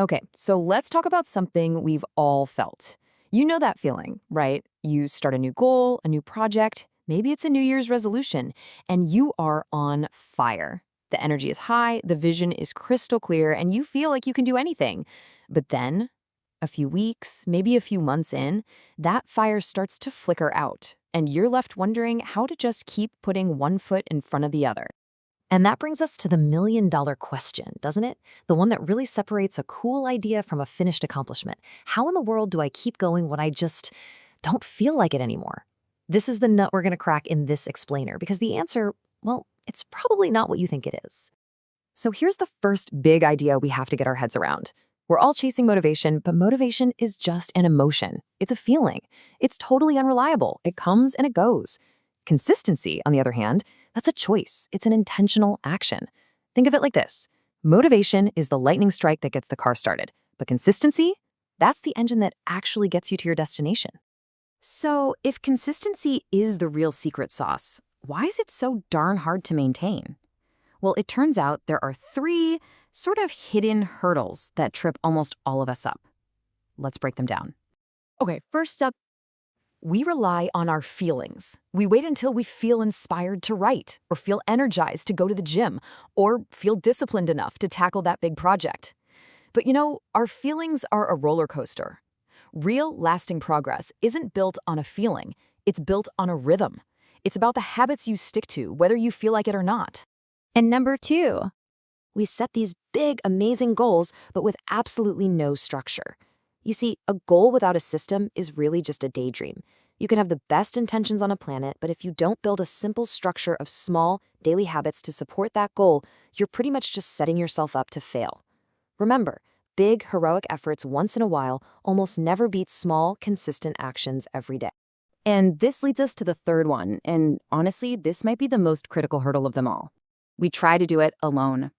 Okay, so let's talk about something we've all felt. You know that feeling, right? You start a new goal, a new project, maybe it's a New Year's resolution, and you are on fire. The energy is high, the vision is crystal clear, and you feel like you can do anything. But then, a few weeks, maybe a few months in, that fire starts to flicker out, and you're left wondering how to just keep putting one foot in front of the other. And that brings us to the million-dollar question, doesn't it? The one that really separates a cool idea from a finished accomplishment. How in the world do I keep going when I just don't feel like it anymore? This is the nut we're going to crack in this explainer, because the answer, well, it's probably not what you think it is. So here's the first big idea we have to get our heads around. We're all chasing motivation, but motivation is just an emotion. It's a feeling. It's totally unreliable. It comes and it goes. Consistency, on the other hand, that's a choice. It's an intentional action. Think of it like this. Motivation is the lightning strike that gets the car started, but consistency, that's the engine that actually gets you to your destination. So if consistency is the real secret sauce, why is it so darn hard to maintain? Well, it turns out there are three sort of hidden hurdles that trip almost all of us up. Let's break them down. Okay, first up, we rely on our feelings. We wait until we feel inspired to write, or feel energized to go to the gym, or feel disciplined enough to tackle that big project. But our feelings are a roller coaster. Real, lasting progress isn't built on a feeling, it's built on a rhythm. It's about the habits you stick to, whether you feel like it or not. And number two, we set these big, amazing goals, but with absolutely no structure. You see, a goal without a system is really just a daydream. You can have the best intentions on a planet, but if you don't build a simple structure of small, daily habits to support that goal, you're pretty much just setting yourself up to fail. Remember, big, heroic efforts once in a while almost never beat small, consistent actions every day. And this leads us to the third one, and honestly, this might be the most critical hurdle of them all. We try to do it alone.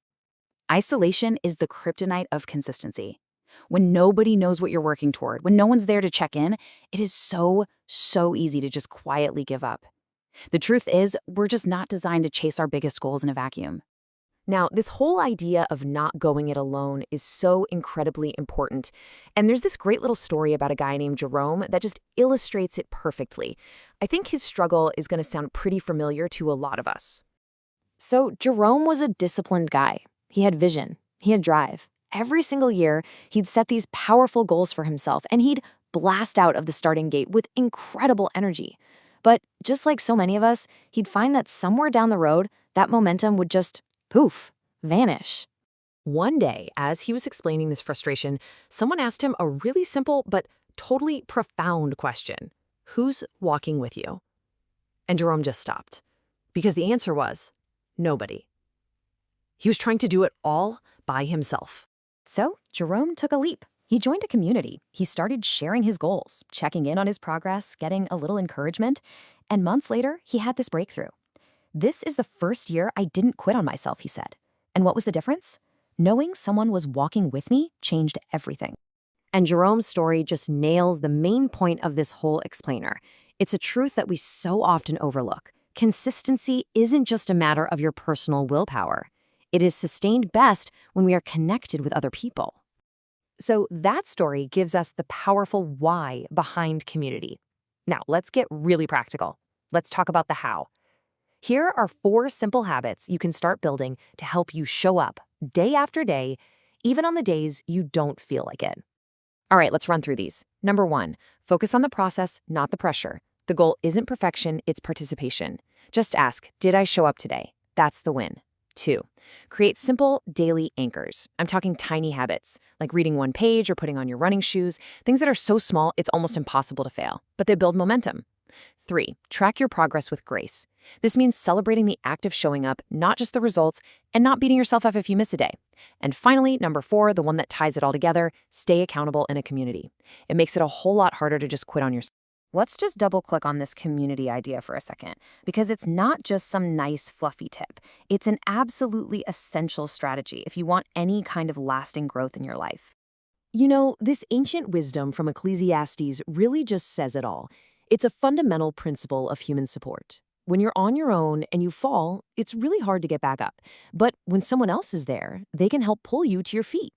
Isolation is the kryptonite of consistency. When nobody knows what you're working toward, when no one's there to check in, it is so easy to just quietly give up. The truth is, we're just not designed to chase our biggest goals in a vacuum. Now, this whole idea of not going it alone is so incredibly important. And there's this great little story about a guy named Jerome that just illustrates it perfectly. I think his struggle is going to sound pretty familiar to a lot of us. So Jerome was a disciplined guy. He had vision. He had drive. Every single year, he'd set these powerful goals for himself, and he'd blast out of the starting gate with incredible energy. But just like so many of us, he'd find that somewhere down the road, that momentum would just, poof, vanish. One day, as he was explaining this frustration, someone asked him a really simple but totally profound question. Who's walking with you? And Jerome just stopped, because the answer was nobody. He was trying to do it all by himself. So Jerome took a leap. He joined a community. He started sharing his goals, checking in on his progress, getting a little encouragement, and months later, he had this breakthrough. This is the first year I didn't quit on myself, he said. And what was the difference? Knowing someone was walking with me changed everything. And Jerome's story just nails the main point of this whole explainer. It's a truth that we so often overlook. Consistency isn't just a matter of your personal willpower. It is sustained best when we are connected with other people. So that story gives us the powerful why behind community. Now, let's get really practical. Let's talk about the how. Here are 4 simple habits you can start building to help you show up day after day, even on the days you don't feel like it. All right, let's run through these. Number 1, focus on the process, not the pressure. The goal isn't perfection, it's participation. Just ask, did I show up today? That's the win. 2, create simple daily anchors. I'm talking tiny habits, like reading 1 page or putting on your running shoes, things that are so small it's almost impossible to fail, but they build momentum. 3, track your progress with grace. This means celebrating the act of showing up, not just the results, and not beating yourself up if you miss a day. And finally, number 4, the one that ties it all together, stay accountable in a community. It makes it a whole lot harder to just quit on yourself. Let's just double-click on this community idea for a second, because it's not just some nice, fluffy tip. It's an absolutely essential strategy if you want any kind of lasting growth in your life. This ancient wisdom from Ecclesiastes really just says it all. It's a fundamental principle of human support. When you're on your own and you fall, it's really hard to get back up. But when someone else is there, they can help pull you to your feet.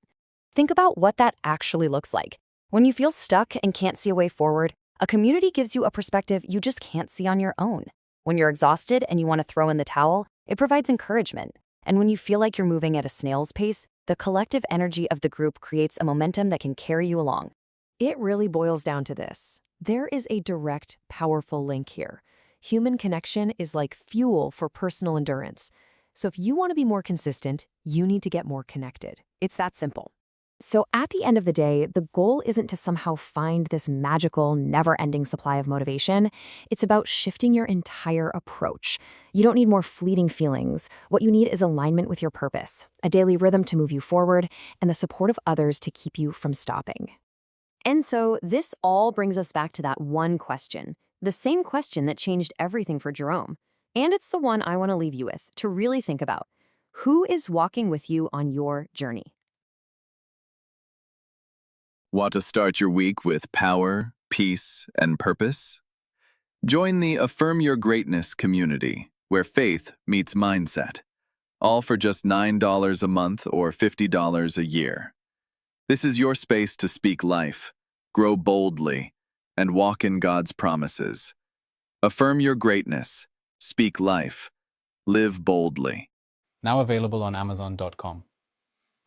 Think about what that actually looks like. When you feel stuck and can't see a way forward, a community gives you a perspective you just can't see on your own. When you're exhausted and you want to throw in the towel, it provides encouragement. And when you feel like you're moving at a snail's pace, the collective energy of the group creates a momentum that can carry you along. It really boils down to this. There is a direct, powerful link here. Human connection is like fuel for personal endurance. So if you want to be more consistent, you need to get more connected. It's that simple. So at the end of the day, the goal isn't to somehow find this magical, never-ending supply of motivation. It's about shifting your entire approach. You don't need more fleeting feelings. What you need is alignment with your purpose, a daily rhythm to move you forward, and the support of others to keep you from stopping. And so this all brings us back to that one question, the same question that changed everything for Jerome. And it's the one I want to leave you with, to really think about. Who is walking with you on your journey? Want to start your week with power, peace, and purpose? Join the Affirm Your Greatness community, where faith meets mindset, all for just $9 a month or $50 a year. This is your space to speak life, grow boldly, and walk in God's promises. Affirm your greatness, speak life, live boldly. Now available on Amazon.com.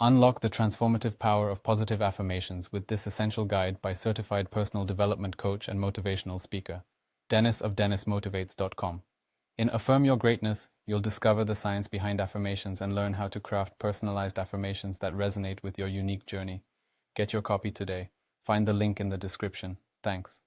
Unlock the transformative power of positive affirmations with this essential guide by certified personal development coach and motivational speaker, Dennis of DennisMotivates.com. In Affirm Your Greatness, you'll discover the science behind affirmations and learn how to craft personalized affirmations that resonate with your unique journey. Get your copy today. Find the link in the description. Thanks.